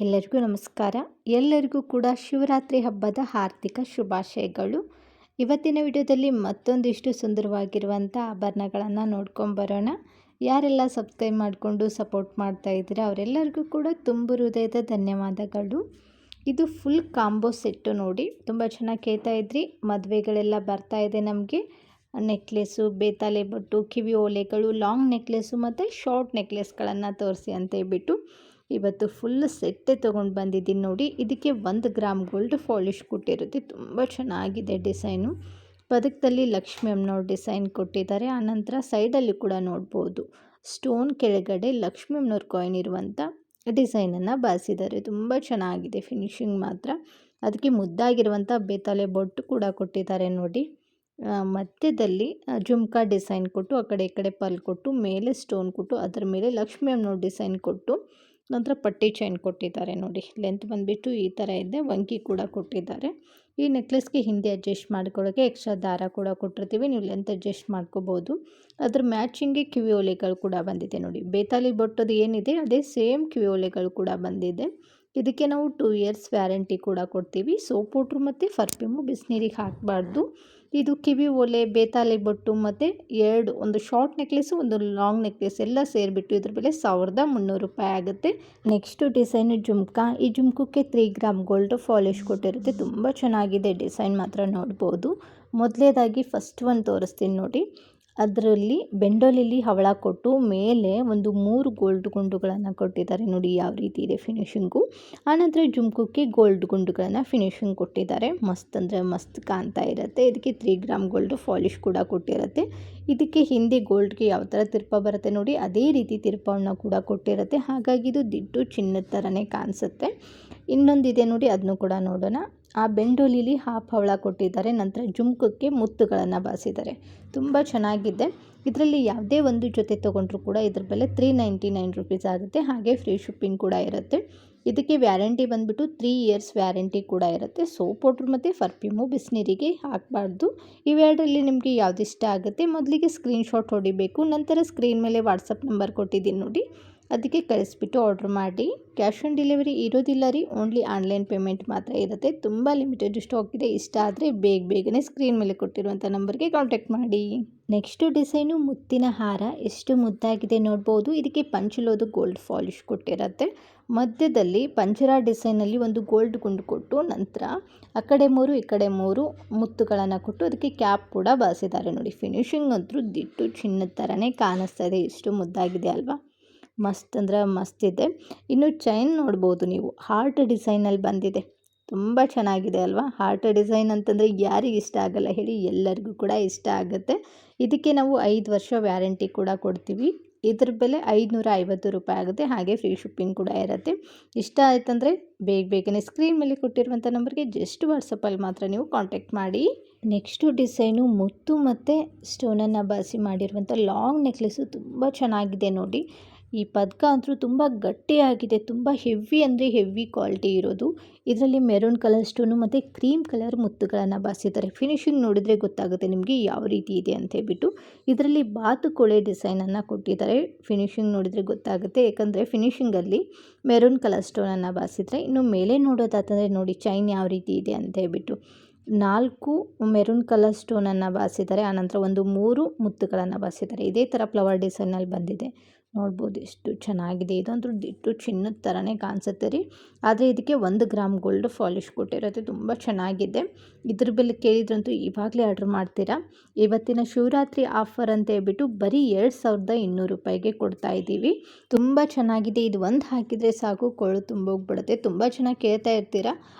ಎಲ್ಲರಿಗೂ ನಮಸ್ಕಾರ. ಎಲ್ಲರಿಗೂ ಕೂಡ ಶಿವರಾತ್ರಿ ಹಬ್ಬದ ಹಾರ್ದಿಕ ಶುಭಾಶಯಗಳು. ಇವತ್ತಿನ ವಿಡಿಯೋದಲ್ಲಿ ಮತ್ತೊಂದಿಷ್ಟು ಸುಂದರವಾಗಿರುವಂಥ ಆಭರಣಗಳನ್ನು ನೋಡ್ಕೊಂಬರೋಣ. ಯಾರೆಲ್ಲ ಸಬ್ಸ್ಕ್ರೈಬ್ ಮಾಡಿಕೊಂಡು ಸಪೋರ್ಟ್ ಮಾಡ್ತಾ ಇದ್ದೀರಾ ಅವರೆಲ್ಲರಿಗೂ ಕೂಡ ತುಂಬು ಹೃದಯದ ಧನ್ಯವಾದಗಳು. ಇದು ಫುಲ್ ಕಾಂಬೋ ಸೆಟ್ಟು ನೋಡಿ, ತುಂಬ ಚೆನ್ನಾಗಿ ಕೇಳ್ತಾ ಇದ್ರಿ. ಮದುವೆಗಳೆಲ್ಲ ಬರ್ತಾ ಇದೆ ನಮಗೆ. ನೆಕ್ಲೆಸ್ಸು, ಬೇತಾಲೆ ಬೊಟ್ಟು, ಕಿವಿ ಓಲೆಗಳು, ಲಾಂಗ್ ನೆಕ್ಲೆಸ್ಸು ಮತ್ತು ಶಾರ್ಟ್ ನೆಕ್ಲೆಸ್ಗಳನ್ನು ತೋರಿಸಿ ಅಂತ ಹೇಳ್ಬಿಟ್ಟು ಇವತ್ತು ಫುಲ್ ಸೆಟ್ಟೇ ತೊಗೊಂಡು ಬಂದಿದ್ದೀನಿ ನೋಡಿ. ಇದಕ್ಕೆ 1 ಗ್ರಾಮ್ ಗೋಲ್ಡ್ ಪಾಲಿಷ್ ಕೊಟ್ಟಿರುತ್ತೆ. ತುಂಬ ಚೆನ್ನಾಗಿದೆ ಡಿಸೈನು. ಪದಕದಲ್ಲಿ ಲಕ್ಷ್ಮಿ ಅಮ್ಮನವ್ರ ಡಿಸೈನ್ ಕೊಟ್ಟಿದ್ದಾರೆ. ಆನಂತರ ಸೈಡಲ್ಲಿ ಕೂಡ ನೋಡ್ಬೋದು ಸ್ಟೋನ್ ಕೆಳಗಡೆ ಲಕ್ಷ್ಮಿ ಅಮ್ಮನವ್ರ ಕಾಯಿನ್ ಇರುವಂಥ ಡಿಸೈನನ್ನು ಬಾರಿಸಿದ್ದಾರೆ. ತುಂಬ ಚೆನ್ನಾಗಿದೆ ಫಿನಿಶಿಂಗ್ ಮಾತ್ರ. ಅದಕ್ಕೆ ಮುದ್ದಾಗಿರುವಂಥ ಬೇತಾಲೆ ಬೊಟ್ಟು ಕೂಡ ಕೊಟ್ಟಿದ್ದಾರೆ ನೋಡಿ. ಮಧ್ಯದಲ್ಲಿ ಜುಮ್ಕಾ ಡಿಸೈನ್ ಕೊಟ್ಟು, ಆ ಕಡೆ ಈ ಕಡೆ ಪಲ್ ಕೊಟ್ಟು, ಮೇಲೆ ಸ್ಟೋನ್ ಕೊಟ್ಟು, ಅದರ ಮೇಲೆ ಲಕ್ಷ್ಮಿ ಅಮ್ಮನವ್ರ ಡಿಸೈನ್ ಕೊಟ್ಟು, ನಂತರ ಪಟ್ಟಿ ಚೈನ್ ಕೊಟ್ಟಿದ್ದಾರೆ ನೋಡಿ. ಲೆಂತ್ ಬಂದುಬಿಟ್ಟು ಈ ಥರ ಇದೆ. ವಂಕಿ ಕೂಡ ಕೊಟ್ಟಿದ್ದಾರೆ. ಈ ನೆಕ್ಲೆಸ್ಗೆ ಹಿಂದೆ ಅಡ್ಜಸ್ಟ್ ಮಾಡ್ಕೊಳ್ಳೋಕ್ಕೆ ಎಕ್ಸ್ಟ್ರಾ ದಾರ ಕೂಡ ಕೊಟ್ಟಿರ್ತೀವಿ, ನೀವು ಲೆಂತ್ ಅಡ್ಜಸ್ಟ್ ಮಾಡ್ಕೋಬೋದು. ಅದ್ರ ಮ್ಯಾಚಿಂಗ್ಗೆ ಕಿವಿ ಓಲೆಗಳು ಕೂಡ ಬಂದಿದೆ ನೋಡಿ. ಬೇತಾಲಿ ಬೊಟ್ಟದು ಏನಿದೆ ಅದೇ ಸೇಮ್ ಕಿವಿ ಓಲೆಗಳು ಕೂಡ ಬಂದಿದೆ. ಇದಕ್ಕೆ ನಾವು 2 ಇಯರ್ಸ್ ವ್ಯಾರಂಟಿ ಕೂಡ ಕೊಡ್ತೀವಿ. ಸೋಪ್ ವಾಟ್ರು ಮತ್ತು ಪರ್ಫ್ಯೂಮು ಬಿಸಿನೀರಿಗೆ ಹಾಕಬಾರ್ದು. ಇದು ಕಿವಿ ಓಲೆ, ಬೇತಾಲೆ ಬೊಟ್ಟು ಮತ್ತು ಒಂದು ಶಾರ್ಟ್ ನೆಕ್ಲೆಸ್ಸು, ಒಂದು ಲಾಂಗ್ ನೆಕ್ಲೆಸ್ ಎಲ್ಲ ಸೇರಿಬಿಟ್ಟು ಇದ್ರ ಬೆಲೆ 1300 ರೂಪಾಯಿ ಆಗುತ್ತೆ. Next design jhumka. ಈ ಜುಮ್ಕಕ್ಕೆ 3 ಗ್ರಾಮ್ ಗೋಲ್ಡ್ ಪಾಲಿಷ್ ಕೊಟ್ಟಿರುತ್ತೆ. ತುಂಬ ಚೆನ್ನಾಗಿದೆ ಡಿಸೈನ್ ಮಾತ್ರ ನೋಡ್ಬೋದು. ಮೊದಲೇದಾಗಿ ಫಸ್ಟ್ ಒಂದು ತೋರಿಸ್ತೀನಿ ನೋಡಿ. ಅದರಲ್ಲಿ ಬೆಂಡೋಲಿಲಿ ಹವಳ ಕೊಟ್ಟು ಮೇಲೆ ಒಂದು 3 ಗೋಲ್ಡ್ ಗುಂಡುಗಳನ್ನು ಕೊಟ್ಟಿದ್ದಾರೆ ನೋಡಿ, ಯಾವ ರೀತಿ ಇದೆ ಫಿನಿಶಿಂಗು. ಆನಂತರ ಜುಮ್ಕಕ್ಕೆ ಗೋಲ್ಡ್ ಗುಂಡುಗಳನ್ನು ಫಿನಿಶಿಂಗ್ ಕೊಟ್ಟಿದ್ದಾರೆ. ಮಸ್ತ್ ಅಂದರೆ ಮಸ್ತ್ ಕಾಣ್ತಾ ಇರುತ್ತೆ. ಇದಕ್ಕೆ 3 ಗ್ರಾಮ್ ಗೋಲ್ಡ್ ಪಾಲಿಷ್ ಕೂಡ ಕೊಟ್ಟಿರುತ್ತೆ. ಇದಕ್ಕೆ ಹಿಂದೆ ಗೋಲ್ಡ್ಗೆ ಯಾವ ಥರ ತಿರ್ಪ ಬರುತ್ತೆ ನೋಡಿ, ಅದೇ ರೀತಿ ತಿರ್ಪವನ್ನು ಕೂಡ ಕೊಟ್ಟಿರುತ್ತೆ. ಹಾಗಾಗಿ ಇದು ದಿಟ್ಟು ಚಿನ್ನದ ಥರನೇ ಕಾಣಿಸುತ್ತೆ. ಇನ್ನೊಂದಿದೆ ನೋಡಿ, ಅದನ್ನು ಕೂಡ ನೋಡೋಣ. ಆ ಬೆಂಡೋಲಿಲಿ ಹಾಫ್ ಹವಳ ಕೊಟ್ಟಿದ್ದಾರೆ. ನಂತರ ಜುಮ್ಕಕ್ಕೆ ಮುತ್ತುಗಳನ್ನು ಬಾರಿಸಿದ್ದಾರೆ. ತುಂಬ ಚೆನ್ನಾಗಿದೆ. ಇದರಲ್ಲಿ ಯಾವುದೇ ಒಂದು ಜೊತೆ ತೊಗೊಂಡ್ರೂ ಕೂಡ ಇದ್ರ ಬೆಲೆ 399 ರೂಪೀಸ್ ಆಗುತ್ತೆ. ಹಾಗೆ ಫ್ರೀ ಶಿಪ್ಪಿಂಗ್ ಕೂಡ ಇರುತ್ತೆ. ಇದಕ್ಕೆ ವ್ಯಾರಂಟಿ ಬಂದುಬಿಟ್ಟು 3 ಇಯರ್ಸ್ ವ್ಯಾರಂಟಿ ಕೂಡ ಇರುತ್ತೆ. ಸೋಪ್ ವಾಟ್ರು ಮತ್ತು ಪರ್ಫ್ಯೂಮು ಬಿಸಿನೀರಿಗೆ ಹಾಕಬಾರ್ದು. ಇವೆರಡರಲ್ಲಿ ನಿಮಗೆ ಯಾವ್ದು ಇಷ್ಟ ಆಗುತ್ತೆ ಮೊದಲಿಗೆ ಸ್ಕ್ರೀನ್ಶಾಟ್ ಹೊಡಿಬೇಕು. ನಂತರ ಸ್ಕ್ರೀನ್ ಮೇಲೆ ವಾಟ್ಸಪ್ ನಂಬರ್ ಕೊಟ್ಟಿದ್ದೀನಿ ನೋಡಿ, ಅದಕ್ಕೆ ಕಳಿಸ್ಬಿಟ್ಟು ಆರ್ಡ್ರ್ ಮಾಡಿ. ಕ್ಯಾಶ್ ಆನ್ ಡೆಲಿವರಿ ಇರೋದಿಲ್ಲ ರೀ, ಓನ್ಲಿ ಆನ್ಲೈನ್ ಪೇಮೆಂಟ್ ಮಾತ್ರ ಇರುತ್ತೆ. ತುಂಬ ಲಿಮಿಟೆಡ್ ಸ್ಟಾಕ್ ಇದೆ. ಇಷ್ಟ ಆದರೆ ಬೇಗನೆ ಸ್ಕ್ರೀನ್ ಮೇಲೆ ಕೊಟ್ಟಿರುವಂಥ ನಂಬರ್ಗೆ ಕಾಂಟ್ಯಾಕ್ಟ್ ಮಾಡಿ. ನೆಕ್ಸ್ಟು ಡಿಸೈನು ಮುತ್ತಿನ ಹಾರ. ಎಷ್ಟು ಮುದ್ದಾಗಿದೆ ನೋಡ್ಬೋದು. ಇದಕ್ಕೆ ಪಂಚಲೋದು ಗೋಲ್ಡ್ ಪಾಲಿಷ್ ಕೊಟ್ಟಿರುತ್ತೆ. ಮಧ್ಯದಲ್ಲಿ ಪಂಜರ ಡಿಸೈನಲ್ಲಿ ಒಂದು ಗೋಲ್ಡ್ ಗುಂಡು ಕೊಟ್ಟು, ನಂತರ ಆ ಕಡೆ 3 ಈ ಕಡೆ 3 ಮುತ್ತುಗಳನ್ನು ಕೊಟ್ಟು ಅದಕ್ಕೆ ಕ್ಯಾಪ್ ಕೂಡ ಬಾರಿಸಿದ್ದಾರೆ ನೋಡಿ. ಫಿನಿಶಿಂಗ್ ಅಂತೂ ದಿಟ್ಟು ಚಿನ್ನದ ಥರನೇ ಕಾಣಿಸ್ತಾ ಇದೆ. ಎಷ್ಟು ಮುದ್ದಾಗಿದೆ ಅಲ್ವಾ. ಮಸ್ತ್ ಅಂದರೆ ಮಸ್ತ್ ಇದೆ. ಇನ್ನು ಚೈನ್ ನೋಡ್ಬೋದು ನೀವು, ಹಾರ್ಟ್ ಡಿಸೈನಲ್ಲಿ ಬಂದಿದೆ. ತುಂಬ ಚೆನ್ನಾಗಿದೆ ಅಲ್ವಾ. ಹಾರ್ಟ್ ಡಿಸೈನ್ ಅಂತಂದರೆ ಯಾರಿಗೆ ಇಷ್ಟ ಆಗಲ್ಲ ಹೇಳಿ, ಎಲ್ಲರಿಗೂ ಕೂಡ ಇಷ್ಟ ಆಗುತ್ತೆ. ಇದಕ್ಕೆ ನಾವು 5 ವರ್ಷ ವ್ಯಾರಂಟಿ ಕೂಡ ಕೊಡ್ತೀವಿ. ಇದ್ರ ಬೆಲೆ 550 ರೂಪಾಯಿ ಆಗುತ್ತೆ. ಹಾಗೆ ಫ್ರೀ ಶಿಪ್ಪಿಂಗ್ ಕೂಡ ಇರುತ್ತೆ. ಇಷ್ಟ ಆಯ್ತಂದರೆ ಬೇಗನೆ ಸ್ಕ್ರೀನ್ ಮೇಲೆ ಕೊಟ್ಟಿರುವಂಥ ನಂಬರ್ಗೆ ಜಸ್ಟ್ ವಾಟ್ಸಪ್ಪಲ್ಲಿ ಮಾತ್ರ ನೀವು ಕಾಂಟ್ಯಾಕ್ಟ್ ಮಾಡಿ. ನೆಕ್ಸ್ಟು ಡಿಸೈನು ಮುತ್ತು ಮತ್ತು ಸ್ಟೋನನ್ನು ಬಾರಿಸಿ ಮಾಡಿರುವಂಥ ಲಾಂಗ್ ನೆಕ್ಲೆಸ್ಸು. ತುಂಬ ಚೆನ್ನಾಗಿದೆ ನೋಡಿ. ಈ ಪದಕ ಅಂತೂ ತುಂಬ ಗಟ್ಟಿಯಾಗಿದೆ. ತುಂಬ ಹೆವಿ ಅಂದರೆ ಹೆವಿ ಕ್ವಾಲಿಟಿ ಇರೋದು. ಇದರಲ್ಲಿ ಮೆರೂನ್ ಕಲರ್ ಸ್ಟೋನು ಮತ್ತು ಕ್ರೀಮ್ ಕಲರ್ ಮುತ್ತುಗಳನ್ನು ಬಾರಿಸಿದ್ದಾರೆ. ಫಿನಿಶಿಂಗ್ ನೋಡಿದರೆ ಗೊತ್ತಾಗುತ್ತೆ ನಿಮಗೆ ಯಾವ ರೀತಿ ಇದೆ ಅಂತ ಹೇಳ್ಬಿಟ್ಟು. ಇದರಲ್ಲಿ ಬಾತುಕೋಳೆ ಡಿಸೈನನ್ನು ಕೊಟ್ಟಿದ್ದಾರೆ. ಫಿನಿಶಿಂಗ್ ನೋಡಿದರೆ ಗೊತ್ತಾಗುತ್ತೆ, ಯಾಕಂದರೆ ಫಿನಿಶಿಂಗಲ್ಲಿ ಮೆರೂನ್ ಕಲರ್ ಸ್ಟೋನನ್ನು ಬಾರಿಸಿದ್ರೆ. ಇನ್ನು ಮೇಲೆ ನೋಡೋದಾತಂದರೆ ನೋಡಿ ಚೈನ್ ಯಾವ ರೀತಿ ಇದೆ ಅಂತ ಹೇಳ್ಬಿಟ್ಟು 4 ಮೆರೂನ್ ಕಲರ್ ಸ್ಟೋನನ್ನು ಬಾರಿಸಿದ್ದಾರೆ. ಆನಂತರ ಒಂದು 3 ಮುತ್ತುಗಳನ್ನು ಬಾರಿಸಿದ್ದಾರೆ. ಇದೇ ಥರ ಫ್ಲವರ್ ಡಿಸೈನಲ್ಲಿ ಬಂದಿದೆ ನೋಡ್ಬೋದು. ಎಷ್ಟು ಚೆನ್ನಾಗಿದೆ. ಇದಂತೂ ದಿಟ್ಟು ಚಿನ್ನದ ಥರನೇ ಕಾಣಿಸುತ್ತೆ ರೀ. ಆದರೆ ಇದಕ್ಕೆ 1 ಗ್ರಾಮ್ ಗೋಲ್ಡ್ ಪಾಲಿಷ್ ಕೊಟ್ಟಿರುತ್ತೆ. ತುಂಬ ಚೆನ್ನಾಗಿದೆ. ಇದ್ರ ಬೆಲೆ ಕೇಳಿದ್ರಂತೂ ಇವಾಗಲೇ ಆರ್ಡ್ರ್ ಮಾಡ್ತೀರಾ. ಇವತ್ತಿನ ಶಿವರಾತ್ರಿ ಆಫರ್ ಅಂತ ಹೇಳ್ಬಿಟ್ಟು ಬರೀ 2200 ರೂಪಾಯಿಗೆ ಕೊಡ್ತಾ ಇದ್ದೀವಿ. ತುಂಬ ಚೆನ್ನಾಗಿದೆ. ಇದು ಒಂದು ಹಾಕಿದರೆ ಸಾಕು, ಕೊಳ್ಳು ತುಂಬೋಗ್ಬಿಡುತ್ತೆ. ತುಂಬ ಚೆನ್ನಾಗಿ ಕೇಳ್ತಾ ಇರ್ತೀರಾ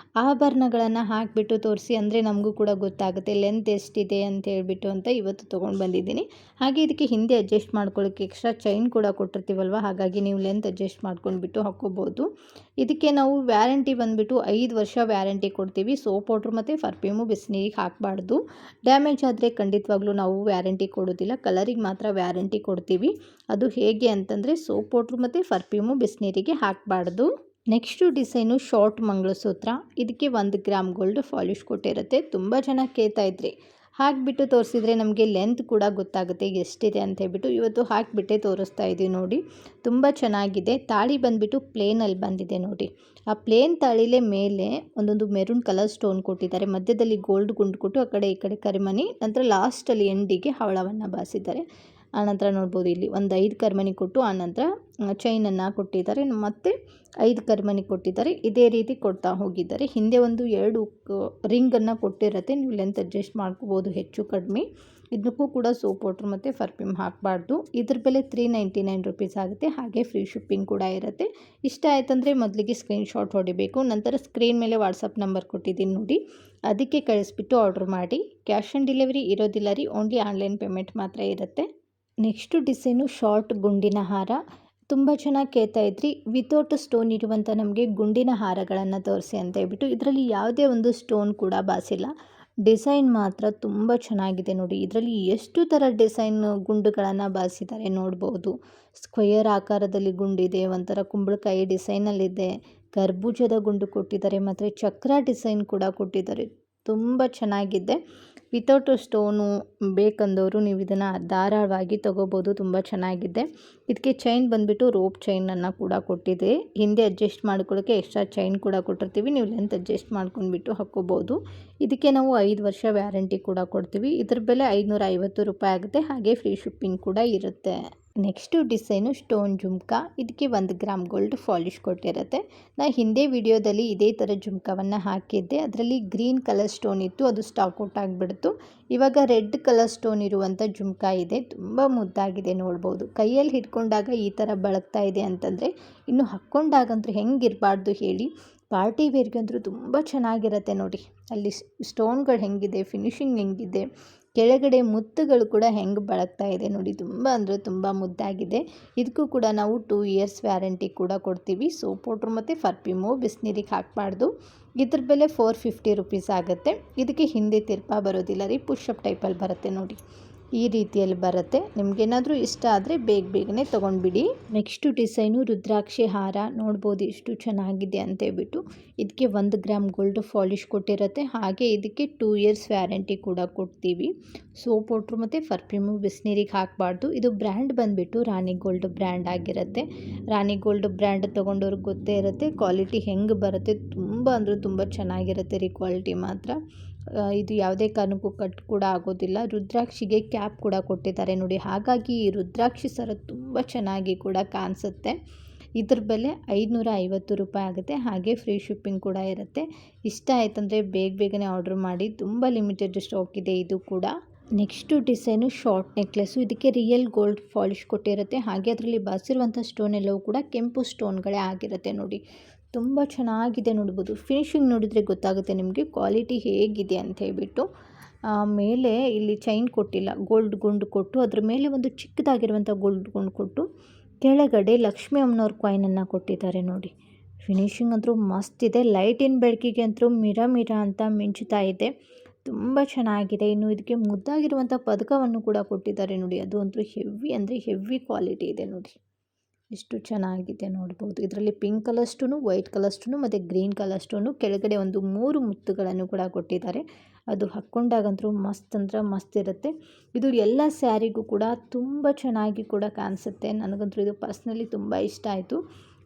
ಆಭರಣಗಳನ್ನು ಹಾಕಿಬಿಟ್ಟು ತೋರಿಸಿ ಅಂದರೆ ನಮಗೂ ಕೂಡ ಗೊತ್ತಾಗುತ್ತೆ ಲೆಂತ್ ಎಷ್ಟಿದೆ ಅಂತ ಹೇಳ್ಬಿಟ್ಟು ಅಂತ ಇವತ್ತು ತೊಗೊಂಡು ಬಂದಿದ್ದೀನಿ. ಹಾಗೆ ಇದಕ್ಕೆ ಹಿಂದೆ ಅಡ್ಜಸ್ಟ್ ಮಾಡ್ಕೊಳ್ಳೋಕ್ಕೆ ಎಕ್ಸ್ಟ್ರಾ ಚೈನ್ ಕೂಡ ಕೊಟ್ಟಿರ್ತೀವಲ್ವ, ಹಾಗಾಗಿ ನೀವು ಲೆಂತ್ ಅಡ್ಜಸ್ಟ್ ಮಾಡ್ಕೊಂಡ್ಬಿಟ್ಟು ಹಾಕ್ಕೋಬೋದು. ಇದಕ್ಕೆ ನಾವು ವ್ಯಾರಂಟಿ ಬಂದುಬಿಟ್ಟು 5 ವರ್ಷ ವ್ಯಾರಂಟಿ ಕೊಡ್ತೀವಿ. ಸೋಪ್ ವಾಟ್ರು ಮತ್ತು ಪರ್ಫ್ಯೂಮು ಬಿಸಿನೀರಿಗೆ ಹಾಕಬಾರ್ದು. ಡ್ಯಾಮೇಜ್ ಆದರೆ ಖಂಡಿತವಾಗ್ಲೂ ನಾವು ವ್ಯಾರಂಟಿ ಕೊಡೋದಿಲ್ಲ, ಕಲರಿಗೆ ಮಾತ್ರ ವ್ಯಾರಂಟಿ ಕೊಡ್ತೀವಿ. ಅದು ಹೇಗೆ ಅಂತಂದರೆ ಸೋಪ್ ವಾಟ್ರು ಮತ್ತು ಪರ್ಫ್ಯೂಮು ಬಿಸಿನೀರಿಗೆ ಹಾಕಬಾರ್ದು. Next design short mangalsutra. ಇದಕ್ಕೆ 1 ಗ್ರಾಮ್ ಗೋಲ್ಡ್ ಪಾಲಿಷ್ ಕೊಟ್ಟಿರುತ್ತೆ. ತುಂಬ ಚೆನ್ನಾಗಿ ಕೇಳ್ತಾ ಇದ್ರಿ ಹಾಕಿಬಿಟ್ಟು ತೋರಿಸಿದ್ರೆ ನಮಗೆ ಲೆಂತ್ ಕೂಡ ಗೊತ್ತಾಗುತ್ತೆ ಎಷ್ಟಿದೆ ಅಂತ ಹೇಳ್ಬಿಟ್ಟು ಇವತ್ತು ಹಾಕಿಬಿಟ್ಟೆ ತೋರಿಸ್ತಾ ಇದ್ದೀವಿ ನೋಡಿ. ತುಂಬ ಚೆನ್ನಾಗಿದೆ. ತಾಳಿ ಬಂದುಬಿಟ್ಟು ಪ್ಲೇನಲ್ಲಿ ಬಂದಿದೆ ನೋಡಿ. ಆ ಪ್ಲೇನ್ ತಾಳಿಲೆ ಮೇಲೆ ಒಂದೊಂದು ಮೆರೂನ್ ಕಲರ್ ಸ್ಟೋನ್ ಕೊಟ್ಟಿದ್ದಾರೆ, ಮಧ್ಯದಲ್ಲಿ ಗೋಲ್ಡ್ ಗುಂಡು ಕೊಟ್ಟು ಆ ಕಡೆ ಈ ಕಡೆ ಕರಿಮಣಿ, ನಂತರ ಲಾಸ್ಟಲ್ಲಿ ಎಂಡಿಗೆ ಹವಳವನ್ನು ಬಾಸಿದ್ದಾರೆ. ಆನಂತರ ನೋಡ್ಬೋದು ಇಲ್ಲಿ ಒಂದು 5 ಕರಿಮಣಿ ಕೊಟ್ಟು ಆನಂತರ ಚೈನನ್ನು ಕೊಟ್ಟಿದ್ದಾರೆ, ಮತ್ತು 5 ಕರಿಮಣಿ ಕೊಟ್ಟಿದ್ದಾರೆ. ಇದೇ ರೀತಿ ಕೊಡ್ತಾ ಹೋಗಿದ್ದಾರೆ. ಹಿಂದೆ ಒಂದು 2 ರಿಂಗನ್ನು ಕೊಟ್ಟಿರುತ್ತೆ, ನೀವು ಲೆಂತ್ ಅಡ್ಜಸ್ಟ್ ಮಾಡ್ಕೋಬೋದು ಹೆಚ್ಚು ಕಡಿಮೆ. ಇದಕ್ಕೂ ಕೂಡ ಸೋಪ್ ವಾಟ್ರ್ ಮತ್ತು ಪರ್ಫ್ಯೂಮ್ ಹಾಕಬಾರ್ದು. ಇದ್ರ ಬೆಲೆ 399 ರುಪೀಸ್ ಆಗುತ್ತೆ. ಹಾಗೆ ಫ್ರೀ ಶಿಪ್ಪಿಂಗ್ ಕೂಡ ಇರುತ್ತೆ. ಇಷ್ಟ ಆಯ್ತಂದರೆ ಮೊದಲಿಗೆ ಸ್ಕ್ರೀನ್ಶಾಟ್ ಹೊಡಿಬೇಕು, ನಂತರ ಸ್ಕ್ರೀನ್ ಮೇಲೆ ವಾಟ್ಸಪ್ ನಂಬರ್ ಕೊಟ್ಟಿದ್ದೀನಿ ನೋಡಿ, ಅದಕ್ಕೆ ಕಳಿಸ್ಬಿಟ್ಟು ಆರ್ಡ್ರ್ ಮಾಡಿ. ಕ್ಯಾಶ್ ಆನ್ ಡೆಲಿವರಿ ಇರೋದಿಲ್ಲ ರೀ, ಓನ್ಲಿ ಆನ್ಲೈನ್ ಪೇಮೆಂಟ್ ಮಾತ್ರ ಇರುತ್ತೆ. ನೆಕ್ಸ್ಟು ಡಿಸೈನು ಶಾರ್ಟ್ ಗುಂಡಿನ ಹಾರ. ತುಂಬ ಚೆನ್ನಾಗಿ ಕೇಳ್ತಾ ಇದ್ರಿ, ವಿತೌಟ್ ಸ್ಟೋನ್ ಇರುವಂಥ ನಮಗೆ ಗುಂಡಿನ ಹಾರಗಳನ್ನು ತೋರಿಸಿ ಅಂತ ಹೇಳ್ಬಿಟ್ಟು. ಇದರಲ್ಲಿ ಯಾವುದೇ ಒಂದು ಸ್ಟೋನ್ ಕೂಡ ಬಾಸಿಲ್ಲ, ಡಿಸೈನ್ ಮಾತ್ರ ತುಂಬ ಚೆನ್ನಾಗಿದೆ ನೋಡಿ. ಇದರಲ್ಲಿ ಎಷ್ಟು ಥರ ಡಿಸೈನ್ ಗುಂಡುಗಳನ್ನು ಬಾಸಿದ್ದಾರೆ ನೋಡ್ಬೋದು. ಸ್ಕ್ವೇರ್ ಆಕಾರದಲ್ಲಿ ಗುಂಡಿದೆ, ಒಂಥರ ಕುಂಬಳಕಾಯಿ ಡಿಸೈನಲ್ಲಿದೆ, ಕರ್ಬೂಜದ ಗುಂಡು ಕೊಟ್ಟಿದ್ದಾರೆ, ಮತ್ತು ಚಕ್ರ ಡಿಸೈನ್ ಕೂಡ ಕೊಟ್ಟಿದ್ದಾರೆ. ತುಂಬ ಚೆನ್ನಾಗಿದೆ. ವಿತೌಟ್ ಸ್ಟೋನು ಬೇಕಂದವರು ನೀವು ಇದನ್ನು ಧಾರಾಳವಾಗಿ ತೊಗೋಬೋದು. ತುಂಬ ಚೆನ್ನಾಗಿದೆ. ಇದಕ್ಕೆ ಚೈನ್ ಬಂದುಬಿಟ್ಟು ರೋಪ್ ಚೈನನ್ನು ಕೂಡ ಕೊಟ್ಟಿದೆ. ಹಿಂದೆ ಅಡ್ಜಸ್ಟ್ ಮಾಡ್ಕೊಳ್ಳೋಕ್ಕೆ ಎಕ್ಸ್ಟ್ರಾ ಚೈನ್ ಕೂಡ ಕೊಟ್ಟಿರ್ತೀವಿ, ನೀವು ಲೆಂತ್ ಅಡ್ಜಸ್ಟ್ ಮಾಡ್ಕೊಂಡ್ಬಿಟ್ಟು ಹಾಕ್ಕೋಬೋದು. ಇದಕ್ಕೆ ನಾವು 5 ವರ್ಷ ವ್ಯಾರಂಟಿ ಕೂಡ ಕೊಡ್ತೀವಿ. ಇದ್ರ ಬೆಲೆ 550 ರೂಪಾಯಿ ಆಗುತ್ತೆ. ಹಾಗೆ ಫ್ರೀ ಶಿಪ್ಪಿಂಗ್ ಕೂಡ ಇರುತ್ತೆ. Next design stone jhumka. ಇದಕ್ಕೆ 1 ಗ್ರಾಮ್ ಗೋಲ್ಡ್ ಪಾಲಿಶ್ ಕೊಟ್ಟಿರುತ್ತೆ. ನಾನು ಹಿಂದೆ ವಿಡಿಯೋದಲ್ಲಿ ಇದೇ ಥರ ಜುಮ್ಕವನ್ನು ಹಾಕಿದ್ದೆ, ಅದರಲ್ಲಿ ಗ್ರೀನ್ ಕಲರ್ ಸ್ಟೋನ್ ಇತ್ತು, ಅದು ಸ್ಟಾಕ್ ಔಟ್ ಆಗಿಬಿಡ್ತು. ಇವಾಗ ರೆಡ್ ಕಲರ್ ಸ್ಟೋನ್ ಇರುವಂಥ ಜುಮ್ಕಾ ಇದೆ, ತುಂಬ ಮುದ್ದಾಗಿದೆ ನೋಡ್ಬೋದು. ಕೈಯಲ್ಲಿ ಹಿಡ್ಕೊಂಡಾಗ ಈ ಥರ ಬಳಕ್ತಾ ಇದೆ ಅಂತಂದರೆ ಇನ್ನು ಹಾಕ್ಕೊಂಡಾಗಂತೂ ಹೆಂಗಿರಬಾರ್ದು ಹೇಳಿ. ಪಾರ್ಟಿ ವೇರ್ಗಂತೂ ತುಂಬ ಚೆನ್ನಾಗಿರುತ್ತೆ ನೋಡಿ. ಅಲ್ಲಿ ಸ್ಟೋನ್ಗಳು ಹೆಂಗಿದೆ, ಫಿನಿಶಿಂಗ್ ಹೆಂಗಿದೆ, ಕೆಳಗಡೆ ಮುತ್ತುಗಳು ಕೂಡ ಹೆಂಗೆ ಬಳಕ್ತಾ ಇದೆ ನೋಡಿ. ತುಂಬ ಅಂದರೆ ತುಂಬ ಮುದ್ದಾಗಿದೆ. ಇದಕ್ಕೂ ಕೂಡ ನಾವು 2 ಇಯರ್ಸ್ ವ್ಯಾರಂಟಿ ಕೂಡ ಕೊಡ್ತೀವಿ. ಸೋಪ್ ವಾಟ್ರ್ ಮತ್ತು ಪರ್ಫ್ಯೂಮು ಬಿಸಿನೀರಿಗೆ ಹಾಕಬಾರ್ದು. ಇದ್ರ ಬೆಲೆ 450 ರುಪೀಸ್ ಆಗುತ್ತೆ. ಇದಕ್ಕೆ ಹಿಂದೆ ತಿರ್ಪಾ ಬರೋದಿಲ್ಲ ರೀ, ಪುಷಪ್ ಟೈಪಲ್ಲಿ ಬರುತ್ತೆ ನೋಡಿ, ಈ ರೀತಿಯಲ್ಲಿ ಬರುತ್ತೆ. ನಿಮಗೇನಾದರೂ ಇಷ್ಟ ಆದರೆ ಬೇಗನೆ ತೊಗೊಂಡ್ಬಿಡಿ. ನೆಕ್ಸ್ಟು ಡಿಸೈನು ರುದ್ರಾಕ್ಷಿ ಹಾರ. ನೋಡ್ಬೋದು ಎಷ್ಟು ಚೆನ್ನಾಗಿದೆ ಅಂತೇಳ್ಬಿಟ್ಟು. ಇದಕ್ಕೆ 1 ಗ್ರಾಮ್ ಗೋಲ್ಡ್ ಪಾಲಿಶ್ ಕೊಟ್ಟಿರುತ್ತೆ. ಹಾಗೆ ಇದಕ್ಕೆ 2 ಇಯರ್ಸ್ ವ್ಯಾರಂಟಿ ಕೂಡ ಕೊಡ್ತೀವಿ. ಸೋಪ್ ವಾಟ್ರ್ ಮತ್ತು ಪರ್ಫ್ಯೂಮು ಬಿಸಿನೀರಿಗೆ ಹಾಕಬಾರ್ದು. ಇದು ಬ್ರ್ಯಾಂಡ್ ಬಂದುಬಿಟ್ಟು ರಾಣಿ ಗೋಲ್ಡ್ ಬ್ರ್ಯಾಂಡ್ ಆಗಿರುತ್ತೆ. ರಾಣಿ ಗೋಲ್ಡ್ ಬ್ರ್ಯಾಂಡ್ ತೊಗೊಂಡವ್ರಿಗೆ ಗೊತ್ತೇ ಇರುತ್ತೆ ಕ್ವಾಲಿಟಿ ಹೆಂಗೆ ಬರುತ್ತೆ. ತುಂಬ ಅಂದರೆ ತುಂಬ ಚೆನ್ನಾಗಿರುತ್ತೆ ರೀ ಕ್ವಾಲಿಟಿ ಮಾತ್ರ. ಇದು ಯಾವುದೇ ಕಾರಣಕ್ಕೂ ಕಟ್ ಕೂಡ ಆಗೋದಿಲ್ಲ. ರುದ್ರಾಕ್ಷಿಗೆ ಕ್ಯಾಪ್ ಕೂಡ ಕೊಟ್ಟಿದ್ದಾರೆ ನೋಡಿ, ಹಾಗಾಗಿ ಈ ರುದ್ರಾಕ್ಷಿ ಸರ ತುಂಬ ಚೆನ್ನಾಗಿ ಕೂಡ ಕಾಣಿಸುತ್ತೆ. ಇದ್ರ ಬೆಲೆ 550 ರೂಪಾಯಿ ಆಗುತ್ತೆ. ಹಾಗೆ ಫ್ರೀ ಶಿಪ್ಪಿಂಗ್ ಕೂಡ ಇರುತ್ತೆ. ಇಷ್ಟ ಆಯ್ತಂದರೆ ಬೇಗನೆ ಆರ್ಡ್ರ್ ಮಾಡಿ, ತುಂಬ ಲಿಮಿಟೆಡ್ ಸ್ಟಾಕ್ ಇದೆ ಇದು ಕೂಡ. Next design short necklace. ಇದಕ್ಕೆ ರಿಯಲ್ ಗೋಲ್ಡ್ ಪಾಲಿಶ್ ಕೊಟ್ಟಿರುತ್ತೆ. ಹಾಗೆ ಅದರಲ್ಲಿ ಬಾಸಿರುವಂಥ ಸ್ಟೋನ್ ಎಲ್ಲವೂ ಕೂಡ ಕೆಂಪು ಸ್ಟೋನ್ಗಳೇ ಆಗಿರುತ್ತೆ ನೋಡಿ. ತುಂಬ ಚೆನ್ನಾಗಿದೆ ನೋಡ್ಬೋದು. ಫಿನಿಶಿಂಗ್ ನೋಡಿದರೆ ಗೊತ್ತಾಗುತ್ತೆ ನಿಮಗೆ ಕ್ವಾಲಿಟಿ ಹೇಗಿದೆ ಅಂತ ಹೇಳ್ಬಿಟ್ಟು. ಮೇಲೆ ಇಲ್ಲಿ ಚೈನ್ ಕೊಟ್ಟಿಲ್ಲ, ಗೋಲ್ಡ್ ಗುಂಡು ಕೊಟ್ಟು ಅದ್ರ ಮೇಲೆ ಒಂದು ಚಿಕ್ಕದಾಗಿರುವಂಥ ಗೋಲ್ಡ್ ಗುಂಡು ಕೊಟ್ಟು ಕೆಳಗಡೆ ಲಕ್ಷ್ಮೀ ಅಮ್ಮನವ್ರ ಕಾಯಿನನ್ನು ಕೊಟ್ಟಿದ್ದಾರೆ ನೋಡಿ. ಫಿನಿಶಿಂಗ್ ಅಂತೂ ಮಸ್ತ್ ಇದೆ. ಲೈಟಿನ ಬೆಳಕಿಗೆ ಅಂತೂ ಮಿರ ಅಂತ ಮಿಂಚುತ್ತಾ ಇದೆ. ತುಂಬ ಚೆನ್ನಾಗಿದೆ. ಇನ್ನು ಇದಕ್ಕೆ ಮುದ್ದಾಗಿರುವಂಥ ಪದಕವನ್ನು ಕೂಡ ಕೊಟ್ಟಿದ್ದಾರೆ ನೋಡಿ, ಅದು ಅಂತೂ ಹೆವಿ ಅಂದರೆ ಹೆವಿ ಕ್ವಾಲಿಟಿ ಇದೆ ನೋಡಿ, ಎಷ್ಟು ಚೆನ್ನಾಗಿದೆ ನೋಡ್ಬೋದು. ಇದರಲ್ಲಿ pink colour stone, white colour stone ಮತ್ತು ಗ್ರೀನ್ ಕಲರ್ ಸ್ಟೋನು, ಕೆಳಗಡೆ ಒಂದು 3 ಮುತ್ತುಗಳನ್ನು ಕೂಡ ಕೊಟ್ಟಿದ್ದಾರೆ. ಅದು ಹಾಕ್ಕೊಂಡಾಗಂತೂ ಮಸ್ತ್ ಅಂದ್ರೆ ಮಸ್ತ್ ಇರುತ್ತೆ. ಇದು ಎಲ್ಲ ಸ್ಯಾರಿಗೂ ಕೂಡ ತುಂಬ ಚೆನ್ನಾಗಿ ಕೂಡ ಕಾಣಿಸುತ್ತೆ. ನನಗಂತೂ ಇದು ಪರ್ಸ್ನಲಿ ತುಂಬ ಇಷ್ಟ ಆಯಿತು.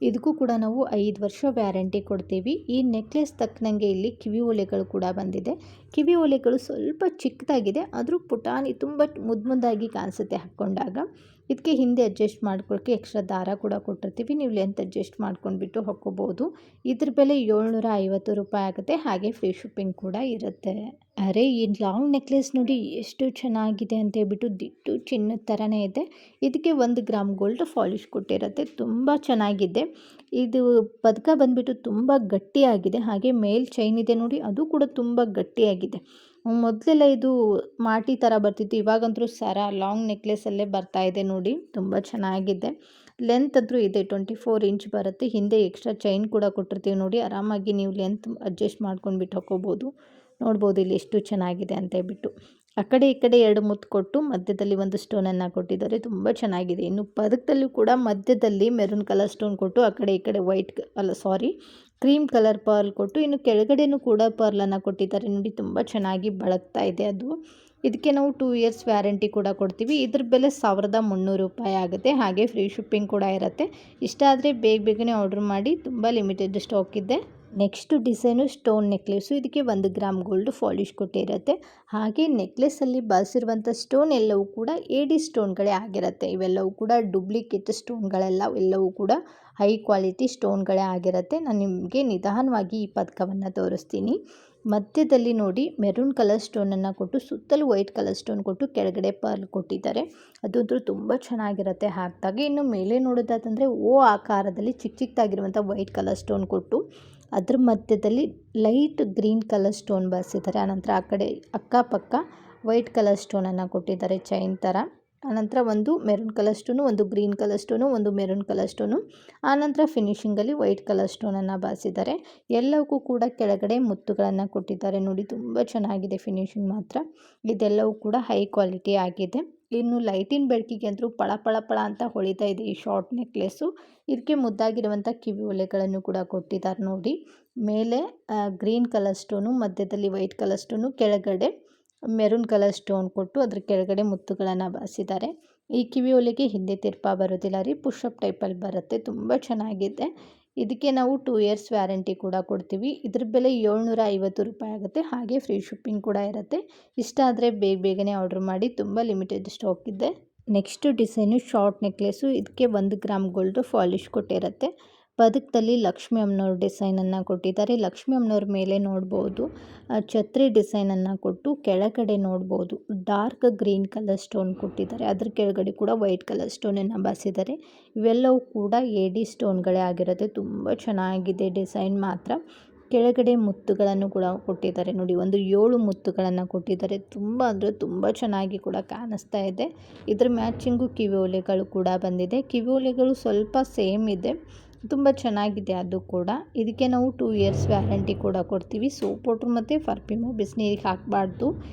ಇದಕ್ಕೂ ಕೂಡ ನಾವು 5 ವರ್ಷ ವ್ಯಾರಂಟಿ ಕೊಡ್ತೀವಿ. ಈ ನೆಕ್ಲೆಸ್ ತಕ್ಕನಂಗೆ ಇಲ್ಲಿ ಕಿವಿ ಓಲೆಗಳು ಕೂಡ ಬಂದಿದೆ. ಕಿವಿ ಓಲೆಗಳು ಸ್ವಲ್ಪ ಚಿಕ್ಕದಾಗಿದೆ, ಆದರೂ ಪುಟಾಣಿ ತುಂಬ ಮುದ್ದಾಗಿ ಕಾಣಿಸುತ್ತೆ ಹಾಕ್ಕೊಂಡಾಗ. ಇದಕ್ಕೆ ಹಿಂದೆ ಅಡ್ಜಸ್ಟ್ ಮಾಡ್ಕೊಳ್ಳೋಕ್ಕೆ ಎಕ್ಸ್ಟ್ರಾ ದಾರ ಕೂಡ ಕೊಟ್ಟಿರ್ತೀವಿ, ನೀವು ಲೆಂತ್ ಅಡ್ಜಸ್ಟ್ ಮಾಡ್ಕೊಂಡ್ಬಿಟ್ಟು ಹಾಕ್ಕೋಬೋದು. ಇದ್ರ ಬೆಲೆ 750 ರೂಪಾಯಿ ಆಗುತ್ತೆ. ಹಾಗೆ ಫ್ರೀ ಶಿಪ್ಪಿಂಗ್ ಕೂಡ ಇರುತ್ತೆ. ಅರೆ ಈ ಲಾಂಗ್ ನೆಕ್ಲೆಸ್ ನೋಡಿ ಎಷ್ಟು ಚೆನ್ನಾಗಿದೆ ಅಂತ ಹೇಳ್ಬಿಟ್ಟು, ದಿಟ್ಟು ಚಿನ್ನದ ಥರನೇ ಇದೆ. ಇದಕ್ಕೆ 1 ಗ್ರಾಮ್ ಗೋಲ್ಡ್ ಪಾಲಿಶ್ ಕೊಟ್ಟಿರುತ್ತೆ. ತುಂಬ ಚೆನ್ನಾಗಿದೆ. ಇದು ಪದಕ ಬಂದುಬಿಟ್ಟು ತುಂಬ ಗಟ್ಟಿಯಾಗಿದೆ. ಹಾಗೆ ಮೇಲ್ ಚೈನ್ ಇದೆ ನೋಡಿ, ಅದು ಕೂಡ ತುಂಬ ಗಟ್ಟಿಯಾಗಿದೆ. ಮೊದಲೆಲ್ಲ ಇದು ಮಾಟಿ ಥರ ಬರ್ತಿತ್ತು, ಇವಾಗಂತೂ ಸರ ಲಾಂಗ್ ನೆಕ್ಲೆಸಲ್ಲೇ ಬರ್ತಾ ಇದೆ ನೋಡಿ. ತುಂಬ ಚೆನ್ನಾಗಿದೆ. ಲೆಂತ್ ಅಂದರೂ ಇದೆ, 24 ಇಂಚ್ ಬರುತ್ತೆ. ಹಿಂದೆ ಎಕ್ಸ್ಟ್ರಾ ಚೈನ್ ಕೂಡ ಕೊಟ್ಟಿರ್ತೀವಿ ನೋಡಿ, ಆರಾಮಾಗಿ ನೀವು ಲೆಂತ್ ಅಡ್ಜಸ್ಟ್ ಮಾಡ್ಕೊಂಡ್ಬಿಟ್ಟು ಹಾಕ್ಕೋಬೋದು. ನೋಡ್ಬೋದು ಇಲ್ಲಿ ಎಷ್ಟು ಚೆನ್ನಾಗಿದೆ ಅಂತ ಹೇಳ್ಬಿಟ್ಟು. ಆ ಕಡೆ ಈ ಕಡೆ 2 ಮುತ್ತು ಕೊಟ್ಟು ಮಧ್ಯದಲ್ಲಿ ಒಂದು ಸ್ಟೋನನ್ನು ಕೊಟ್ಟಿದ್ದಾರೆ. ತುಂಬ ಚೆನ್ನಾಗಿದೆ. ಇನ್ನು ಪದಕದಲ್ಲೂ ಕೂಡ ಮಧ್ಯದಲ್ಲಿ ಮೆರೂನ್ ಕಲರ್ ಸ್ಟೋನ್ ಕೊಟ್ಟು, ಆ ಕಡೆ ಈ ಕಡೆ ಕ್ರೀಮ್ ಕಲರ್ ಪರ್ಲ್ ಕೊಟ್ಟು, ಇನ್ನು ಕೆಳಗಡೆನೂ ಕೂಡ ಪರ್ಲನ್ನು ಕೊಟ್ಟಿದ್ದಾರೆ ನೋಡಿ. ತುಂಬ ಚೆನ್ನಾಗಿ ಬಳಕ್ತಾ ಇದೆ ಅದು. ಇದಕ್ಕೆ ನಾವು 2 ಇಯರ್ಸ್ ವ್ಯಾರಂಟಿ ಕೂಡ ಕೊಡ್ತೀವಿ. ಇದ್ರ ಬೆಲೆ 1300 ರೂಪಾಯಿ ಆಗುತ್ತೆ. ಹಾಗೆ ಫ್ರೀ ಶಿಪ್ಪಿಂಗ್ ಕೂಡ ಇರುತ್ತೆ. ಇಷ್ಟ ಆದರೆ ಬೇಗನೆ ಆರ್ಡರ್ ಮಾಡಿ, ತುಂಬ ಲಿಮಿಟೆಡ್ ಸ್ಟಾಕ್ ಇದೆ. Next design stone necklace. ಇದಕ್ಕೆ 1 ಗ್ರಾಮ್ ಗೋಲ್ಡ್ ಪಾಲಿಶ್ ಕೊಟ್ಟಿರುತ್ತೆ. ಹಾಗೆ ನೆಕ್ಲೆಸ್ಸಲ್ಲಿ ಬಳಸಿರುವಂಥ ಸ್ಟೋನ್ ಎಲ್ಲವೂ ಕೂಡ AD ಸ್ಟೋನ್ಗಳೇ ಆಗಿರುತ್ತೆ. ಇವೆಲ್ಲವೂ ಕೂಡ ಡೂಪ್ಲಿಕೇಟ್ ಎಲ್ಲವೂ ಕೂಡ ಹೈ ಕ್ವಾಲಿಟಿ ಸ್ಟೋನ್ಗಳೇ ಆಗಿರುತ್ತೆ. ನಾನು ನಿಮಗೆ ನಿಧಾನವಾಗಿ ಈ ಪದಕವನ್ನು ತೋರಿಸ್ತೀನಿ. ಮಧ್ಯದಲ್ಲಿ ನೋಡಿ ಮೆರೂನ್ ಕಲರ್ ಸ್ಟೋನನ್ನು ಕೊಟ್ಟು, ಸುತ್ತಲೂ ವೈಟ್ ಕಲರ್ ಸ್ಟೋನ್ ಕೊಟ್ಟು, ಕೆಳಗಡೆ ಪರ್ಲ್ ಕೊಟ್ಟಿದ್ದಾರೆ. ಅದಂತೂ ತುಂಬ ಚೆನ್ನಾಗಿರುತ್ತೆ ಹಾಕಿದಾಗ. ಇನ್ನು ಮೇಲೆ ನೋಡೋದಾದಂದರೆ ಆಕಾರದಲ್ಲಿ ಚಿಕ್ಕದಾಗಿರುವಂಥ ವೈಟ್ ಕಲರ್ ಸ್ಟೋನ್ ಕೊಟ್ಟು, ಅದ್ರ ಮಧ್ಯದಲ್ಲಿ ಲೈಟ್ ಗ್ರೀನ್ ಕಲರ್ ಸ್ಟೋನ್ ಬಳಸಿದ್ದಾರೆ. ಆನಂತರ ಆ ಕಡೆ ಅಕ್ಕಪಕ್ಕ ವೈಟ್ ಕಲರ್ ಸ್ಟೋನನ್ನು ಕೊಟ್ಟಿದ್ದಾರೆ ಚೈನ್ ಥರ. ಆನಂತರ ಒಂದು ಮೆರೂನ್ ಕಲರ್ ಸ್ಟೋನು, ಒಂದು ಗ್ರೀನ್ ಕಲರ್ ಸ್ಟೋನು, ಒಂದು ಮೆರೂನ್ ಕಲರ್ ಸ್ಟೋನು, ಆನಂತರ ಫಿನಿಶಿಂಗಲ್ಲಿ ವೈಟ್ ಕಲರ್ ಸ್ಟೋನನ್ನು ಬಳಸಿದ್ದಾರೆ. ಎಲ್ಲವಕ್ಕೂ ಕೂಡ ಕೆಳಗಡೆ ಮುತ್ತುಗಳನ್ನು ಕೊಟ್ಟಿದ್ದಾರೆ. ನೋಡಿ ತುಂಬ ಚೆನ್ನಾಗಿದೆ ಫಿನಿಶಿಂಗ್ ಮಾತ್ರ. ಇದೆಲ್ಲವೂ ಕೂಡ ಹೈ ಕ್ವಾಲಿಟಿ ಆಗಿದೆ. ಇನ್ನು ಲೈಟಿನ ಬೆಳಕಿಗೆ ಅಂದರೂ ಪಳ ಅಂತ ಹೊಳಿತಾ ಇದೆ ಈ ಶಾರ್ಟ್ ನೆಕ್ಲೆಸ್ಸು. ಇದಕ್ಕೆ ಮುದ್ದಾಗಿರುವಂಥ ಕಿವಿ ಒಲೆಗಳನ್ನು ಕೂಡ ಕೊಟ್ಟಿದ್ದಾರೆ ನೋಡಿ. ಮೇಲೆ ಗ್ರೀನ್ ಕಲರ್ ಸ್ಟೋನು, ಮಧ್ಯದಲ್ಲಿ ವೈಟ್ ಕಲರ್ ಸ್ಟೋನು, ಕೆಳಗಡೆ ಮೆರೂನ್ ಕಲರ್ ಸ್ಟೋನ್ ಕೊಟ್ಟು ಅದ್ರ ಕೆಳಗಡೆ ಮುತ್ತುಗಳನ್ನು ಬಳಸಿದ್ದಾರೆ. ಈ ಕಿವಿ ಒಲೆಗೆ ಹಿಂದೆ ತಿರ್ಪ ಬರೋದಿಲ್ಲ ರೀ, ಪುಷಪ್ ಟೈಪಲ್ಲಿ ಬರುತ್ತೆ. ತುಂಬ ಚೆನ್ನಾಗಿದೆ. ಇದಕ್ಕೆ ನಾವು 2 ಇಯರ್ಸ್ ವ್ಯಾರಂಟಿ ಕೂಡ ಕೊಡ್ತೀವಿ. ಇದ್ರ ಬೆಲೆ 750 ರೂಪಾಯಿ ಆಗುತ್ತೆ. ಹಾಗೆ ಫ್ರೀ ಶಿಪ್ಪಿಂಗ್ ಕೂಡ ಇರುತ್ತೆ. ಇಷ್ಟ ಆದರೆ ಬೇಗನೆ ಆರ್ಡರ್ ಮಾಡಿ, ತುಂಬ ಲಿಮಿಟೆಡ್ ಸ್ಟಾಕ್ ಇದೆ. Next design short necklace. ಇದಕ್ಕೆ 1 ಗ್ರಾಮ್ ಗೋಲ್ಡ್ ಪಾಲಿಶ್ ಕೊಟ್ಟಿರುತ್ತೆ. ಪದಕದಲ್ಲಿ ಲಕ್ಷ್ಮಿ ಅಮ್ಮನವ್ರ ಡಿಸೈನನ್ನು ಕೊಟ್ಟಿದ್ದಾರೆ. ಲಕ್ಷ್ಮಿ ಅಮ್ಮನವ್ರ ಮೇಲೆ ನೋಡ್ಬೋದು ಛತ್ರಿ ಡಿಸೈನನ್ನು ಕೊಟ್ಟು, ಕೆಳಗಡೆ ನೋಡ್ಬೋದು ಡಾರ್ಕ್ ಗ್ರೀನ್ ಕಲರ್ ಸ್ಟೋನ್ ಕೊಟ್ಟಿದ್ದಾರೆ. ಅದ್ರ ಕೆಳಗಡೆ ಕೂಡ ವೈಟ್ ಕಲರ್ ಸ್ಟೋನನ್ನು ಬಳಸಿದ್ದಾರೆ. ಇವೆಲ್ಲವೂ ಕೂಡ AD ಸ್ಟೋನ್ಗಳೇ ಆಗಿರುತ್ತೆ. ತುಂಬ ಚೆನ್ನಾಗಿದೆ ಡಿಸೈನ್ ಮಾತ್ರ. ಕೆಳಗಡೆ ಮುತ್ತುಗಳನ್ನು ಕೂಡ ಕೊಟ್ಟಿದ್ದಾರೆ ನೋಡಿ. ಒಂದು 7 ಮುತ್ತುಗಳನ್ನು ಕೊಟ್ಟಿದ್ದಾರೆ. ತುಂಬ ಅಂದರೆ ತುಂಬ ಚೆನ್ನಾಗಿ ಕೂಡ ಕಾಣಿಸ್ತಾ ಇದೆ. ಇದ್ರ ಮ್ಯಾಚಿಂಗು ಕಿವಿ ಒಲೆಗಳು ಕೂಡ ಬಂದಿದೆ. ಕಿವಿ ಒಲೆಗಳು ಸ್ವಲ್ಪ ಸೇಮ್ ಇದೆ, ತುಂಬ ಚೆನ್ನಾಗಿದೆ ಅದು ಕೂಡ. ಇದಕ್ಕೆ ನಾವು 2 ಇಯರ್ಸ್ ವ್ಯಾರಂಟಿ ಕೂಡ ಕೊಡ್ತೀವಿ. ಸೋಪ್ ವಾಟ್ರ್ ಮತ್ತು ಪರ್ಫ್ಯೂಮು ಬಿಸಿನೀರಿಗೆ ಹಾಕಬಾರ್ದು.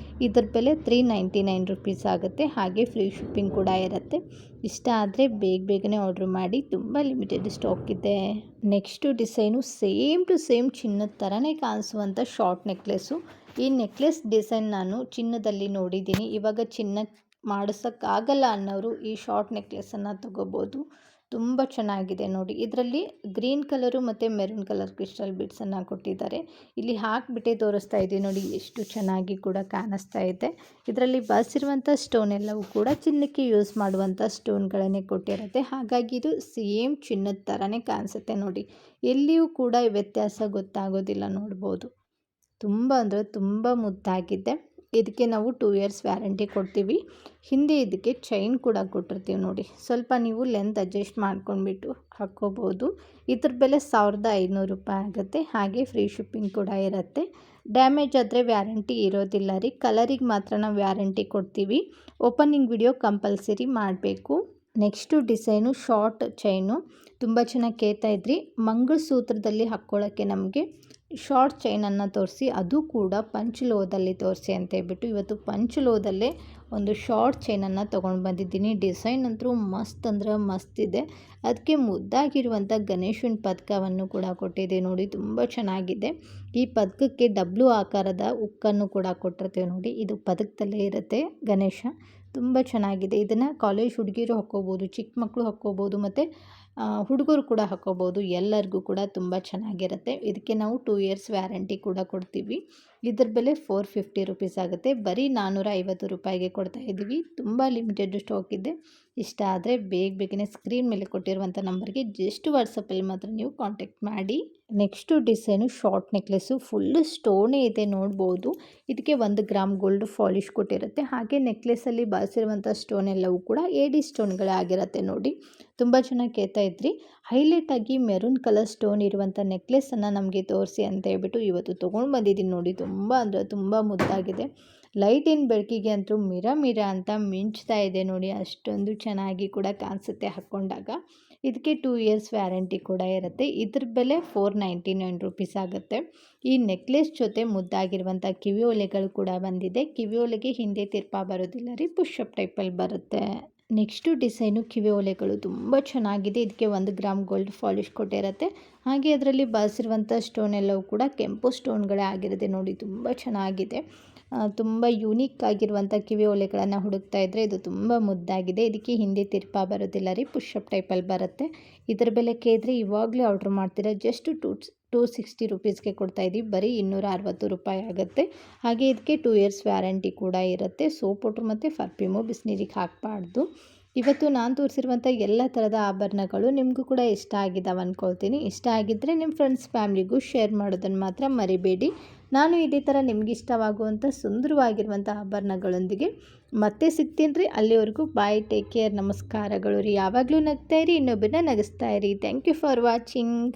ಇದ್ರ ಬೆಲೆ 399 ರೂಪೀಸ್ ಆಗುತ್ತೆ. ಹಾಗೆ ಫ್ರೀ ಶಿಪ್ಪಿಂಗ್ ಕೂಡ ಇರುತ್ತೆ. ಇಷ್ಟ ಆದರೆ ಬೇಗನೆ ಆರ್ಡ್ರ್ ಮಾಡಿ, ತುಂಬ ಲಿಮಿಟೆಡ್ ಸ್ಟಾಕ್ ಇದೆ. Next design same to same ಚಿನ್ನದ ಥರನೇ ಕಾಣಿಸುವಂಥ ಶಾರ್ಟ್ ನೆಕ್ಲೆಸ್ಸು. ಈ ನೆಕ್ಲೆಸ್ ಡಿಸೈನ್ ನಾನು ಚಿನ್ನದಲ್ಲಿ ನೋಡಿದ್ದೀನಿ. ಇವಾಗ ಚಿನ್ನ ಮಾಡಿಸೋಕ್ಕಾಗಲ್ಲ ಅನ್ನೋರು ಈ ಶಾರ್ಟ್ ನೆಕ್ಲೆಸನ್ನು ತಗೋಬೋದು. ತುಂಬ ಚೆನ್ನಾಗಿದೆ ನೋಡಿ. ಇದರಲ್ಲಿ ಗ್ರೀನ್ ಕಲರು ಮತ್ತು ಮೆರೂನ್ ಕಲರ್ ಕ್ರಿಸ್ಟಲ್ ಬೀಡ್ಸನ್ನು ಕೊಟ್ಟಿದ್ದಾರೆ. ಇಲ್ಲಿ ಹಾಕಿಬಿಟ್ಟೆ ತೋರಿಸ್ತಾ ಇದ್ದೀವಿ ನೋಡಿ, ಎಷ್ಟು ಚೆನ್ನಾಗಿ ಕೂಡ ಕಾಣಿಸ್ತಾ ಇದೆ. ಇದರಲ್ಲಿ ಬಳಸಿರುವಂಥ ಸ್ಟೋನ್ ಎಲ್ಲವೂ ಕೂಡ ಚಿನ್ನಕ್ಕೆ ಯೂಸ್ ಮಾಡುವಂಥ ಸ್ಟೋನ್ಗಳನ್ನೇ ಕೊಟ್ಟಿರುತ್ತೆ. ಹಾಗಾಗಿ ಇದು ಸೇಮ್ ಚಿನ್ನದ ಥರನೇ ಕಾಣಿಸುತ್ತೆ ನೋಡಿ. ಎಲ್ಲಿಯೂ ಕೂಡ ವ್ಯತ್ಯಾಸ ಗೊತ್ತಾಗೋದಿಲ್ಲ ನೋಡ್ಬೋದು. ತುಂಬ ಅಂದರೆ ತುಂಬ ಮುದ್ದಾಗಿದೆ. ಇದಕ್ಕೆ ನಾವು 2 ಇಯರ್ಸ್ ವ್ಯಾರಂಟಿ ಕೊಡ್ತೀವಿ. ಹಿಂದೆ ಇದಕ್ಕೆ ಚೈನ್ ಕೂಡ ಕೊಟ್ಟಿರ್ತೀವಿ ನೋಡಿ. ಸ್ವಲ್ಪ ನೀವು ಲೆಂತ್ ಅಡ್ಜಸ್ಟ್ ಮಾಡ್ಕೊಂಡ್ಬಿಟ್ಟು ಹಾಕ್ಕೋಬೋದು. ಇದ್ರ ಬೆಲೆ 1500 ರೂಪಾಯಿ ಆಗುತ್ತೆ. ಹಾಗೆ ಫ್ರೀ ಶಿಪ್ಪಿಂಗ್ ಕೂಡ ಇರುತ್ತೆ. ಡ್ಯಾಮೇಜ್ ಆದರೆ ವ್ಯಾರಂಟಿ ಇರೋದಿಲ್ಲ ರೀ. ಕಲರಿಗೆ ಮಾತ್ರ ನಾವು ವ್ಯಾರಂಟಿ ಕೊಡ್ತೀವಿ. ಓಪನಿಂಗ್ ವಿಡಿಯೋ ಕಂಪಲ್ಸರಿ ಮಾಡಬೇಕು. Next design short chain. ತುಂಬ ಚೆನ್ನಾಗಿ ಕೇಳ್ತಾ ಇದ್ರಿ. ಮಂಗಳಸೂತ್ರದಲ್ಲಿ ಹಾಕ್ಕೊಳ್ಳೋಕ್ಕೆ ನಮಗೆ ಶಾರ್ಟ್ ಚೈನನ್ನು ತೋರಿಸಿ, ಅದು ಕೂಡ ಪಂಚಲೋಹದಲ್ಲಿ ತೋರಿಸಿ ಅಂತ ಹೇಳ್ಬಿಟ್ಟು ಇವತ್ತು ಪಂಚಲೋಹದಲ್ಲೇ ಒಂದು ಶಾರ್ಟ್ ಚೈನನ್ನು ತೊಗೊಂಡು ಬಂದಿದ್ದೀನಿ. ಡಿಸೈನ್ ಅಂತೂ ಮಸ್ತ್ ಅಂದ್ರೆ ಮಸ್ತ್ ಇದೆ. ಅದಕ್ಕೆ ಮುದ್ದಾಗಿರುವಂಥ ಗಣೇಶನ ಪದಕವನ್ನು ಕೂಡ ಕೊಟ್ಟಿದೆ ನೋಡಿ. ತುಂಬ ಚೆನ್ನಾಗಿದೆ. ಈ ಪದಕಕ್ಕೆ ಡಬ್ಲು ಆಕಾರದ ಉಕ್ಕನ್ನು ಕೂಡ ಕೊಟ್ಟಿರ್ತೇವೆ ನೋಡಿ. ಇದು ಪದಕದಲ್ಲೇ ಇರುತ್ತೆ ಗಣೇಶ. ತುಂಬ ಚೆನ್ನಾಗಿದೆ. ಇದನ್ನು ಕಾಲೇಜ್ ಹುಡುಗಿರು ಹಾಕ್ಕೋಬೋದು, ಚಿಕ್ಕ ಮಕ್ಕಳು ಹಾಕ್ಕೋಬೋದು, ಮತ್ತು ಹುಡುಗರು ಕೂಡ ಹಾಕ್ಕೋಬೋದು. ಎಲ್ಲರಿಗೂ ಕೂಡ ತುಂಬ ಚೆನ್ನಾಗಿರುತ್ತೆ. ಇದಕ್ಕೆ ನಾವು 2 ಇಯರ್ಸ್ ವ್ಯಾರಂಟಿ ಕೂಡ ಕೊಡ್ತೀವಿ. ಇದ್ರ ಬೆಲೆ 450 ರೂಪೀಸ್ ಆಗುತ್ತೆ. ಬರೀ 450 ರೂಪಾಯಿಗೆ ಕೊಡ್ತಾ ಇದ್ದೀವಿ. ತುಂಬ ಲಿಮಿಟೆಡ್ ಸ್ಟಾಕ್ ಇದೆ. ಇಷ್ಟ ಆದರೆ ಬೇಗನೆ ಸ್ಕ್ರೀನ್ ಮೇಲೆ ಕೊಟ್ಟಿರುವಂಥ ನಂಬರ್ಗೆ ಜಸ್ಟ್ ವಾಟ್ಸಪ್ಪಲ್ಲಿ ಮಾತ್ರ ನೀವು ಕಾಂಟ್ಯಾಕ್ಟ್ ಮಾಡಿ. Next design short necklace. Full ಸ್ಟೋನೇ ಇದೆ ನೋಡ್ಬೋದು. ಇದಕ್ಕೆ 1 ಗ್ರಾಮ್ ಗೋಲ್ಡ್ ಪಾಲಿಶ್ ಕೊಟ್ಟಿರುತ್ತೆ. ಹಾಗೆ ನೆಕ್ಲೆಸಲ್ಲಿ ಬಳಸಿರುವಂಥ ಸ್ಟೋನ್ ಎಲ್ಲವೂ ಕೂಡ AD ಸ್ಟೋನ್ಗಳೇ ಆಗಿರುತ್ತೆ ನೋಡಿ. ತುಂಬ ಚೆನ್ನಾಗಿ ಕೇಳ್ತಾ ಇದ್ರಿ. ಹೈಲೈಟಾಗಿ ಮೆರೂನ್ ಕಲರ್ ಸ್ಟೋನ್ ಇರುವಂಥ ನೆಕ್ಲೆಸನ್ನು ನಮಗೆ ತೋರಿಸಿ ಅಂತ ಹೇಳ್ಬಿಟ್ಟು ಇವತ್ತು ತೊಗೊಂಡು ಬಂದಿದ್ದೀನಿ ನೋಡಿ. ತುಂಬ ಅಂದರೆ ತುಂಬ ಮುದ್ದಾಗಿದೆ. ಲೈಟಿನ ಬೆಳಕಿಗೆ ಅಂತೂ ಮಿರ ಅಂತ ಮಿಂಚ್ತಾ ಇದೆ ನೋಡಿ. ಅಷ್ಟೊಂದು ಚೆನ್ನಾಗಿ ಕೂಡ ಕಾಣಿಸುತ್ತೆ ಹಾಕ್ಕೊಂಡಾಗ. ಇದಕ್ಕೆ 2 ಇಯರ್ಸ್ ವ್ಯಾರಂಟಿ ಕೂಡ ಇರುತ್ತೆ. ಇದ್ರ ಬೆಲೆ 499 ರೂಪೀಸ್ ಆಗುತ್ತೆ. ಈ ನೆಕ್ಲೆಸ್ ಜೊತೆ ಮುದ್ದಾಗಿರುವಂಥ ಕಿವಿ ಒಲೆಗಳು ಕೂಡ ಬಂದಿದೆ. ಕಿವಿ ಒಲೆಗೆ ಹಿಂದೆ ತಿರ್ಪ ಬರೋದಿಲ್ಲ ರೀ, ಪುಷಪ್ ಟೈಪಲ್ಲಿ ಬರುತ್ತೆ. ನೆಕ್ಸ್ಟು ಡಿಸೈನು ಕಿವಿ ಒಲೆಗಳು ತುಂಬ ಚೆನ್ನಾಗಿದೆ. ಇದಕ್ಕೆ 1 ಗ್ರಾಮ್ ಗೋಲ್ಡ್ ಪಾಲಿಶ್ ಕೊಟ್ಟಿರುತ್ತೆ. ಹಾಗೆ ಅದರಲ್ಲಿ ಬಳಸಿರುವಂಥ ಸ್ಟೋನ್ ಎಲ್ಲವೂ ಕೂಡ ಕೆಂಪು ಸ್ಟೋನ್ಗಳೇ ಆಗಿರುತ್ತೆ ನೋಡಿ. ತುಂಬ ಚೆನ್ನಾಗಿದೆ. ತುಂಬ ಯೂನಿಕ್ ಆಗಿರುವಂಥ ಕಿವಿ ಓಲೆಗಳನ್ನು ಹುಡುಕ್ತಾ ಇದ್ದರೆ ಇದು ತುಂಬ ಮುದ್ದಾಗಿದೆ. ಇದಕ್ಕೆ ಹಿಂದೆ ತಿರ್ಪಾ ಬರೋದಿಲ್ಲ ರೀ, ಪುಷಪ್ ಟೈಪಲ್ಲಿ ಬರುತ್ತೆ. ಇದರ ಬೆಲೆ ಕೇಳಿದ್ರೆ ಇವಾಗಲೇ ಆರ್ಡ್ರ್ ಮಾಡ್ತೀರಾ ಜಸ್ಟ್ 260 ರುಪೀಸ್ಗೆ ಕೊಡ್ತಾಯಿದ್ದೀವಿ. ಬರೀ 260 ರೂಪಾಯಿ ಆಗುತ್ತೆ. ಹಾಗೆ ಇದಕ್ಕೆ 2 ಇಯರ್ಸ್ ವ್ಯಾರಂಟಿ ಕೂಡ ಇರುತ್ತೆ. ಸೋಪ್ ಪೌಡ್ರ್ ಮತ್ತು ಪರ್ಫ್ಯೂಮು ಬಿಸಿನೀರಿಗೆ ಹಾಕಬಾರ್ದು. ಇವತ್ತು ನಾನು ತೋರಿಸಿರುವಂಥ ಎಲ್ಲ ಥರದ ಆಭರಣಗಳು ನಿಮಗೂ ಕೂಡ ಇಷ್ಟ ಆಗಿದ್ದಾವೆ ಅಂದ್ಕೊಳ್ತೀನಿ. ಇಷ್ಟ ಆಗಿದ್ದರೆ ನಿಮ್ಮ ಫ್ರೆಂಡ್ಸ್ ಫ್ಯಾಮ್ಲಿಗೂ ಶೇರ್ ಮಾಡೋದನ್ನು ಮಾತ್ರ ಮರಿಬೇಡಿ. ನಾನು ಇದೇ ಥರ ನಿಮ್ಗೆ ಇಷ್ಟವಾಗುವಂಥ ಸುಂದರವಾಗಿರುವಂಥ ಆಭರಣಗಳೊಂದಿಗೆ ಮತ್ತೆ ಸಿಗ್ತೀನಿ ರೀ. ಅಲ್ಲಿವರೆಗೂ ಬಾಯ್, ಟೇಕ್ ಕೇರ್, ನಮಸ್ಕಾರಗಳು ರೀ. ಯಾವಾಗಲೂ ನಗ್ತಾ ಇರಿ, ಇನ್ನೊಬ್ಬರನ್ನ ನಗಿಸ್ತಾ ಇರಿ. Thank you for watching.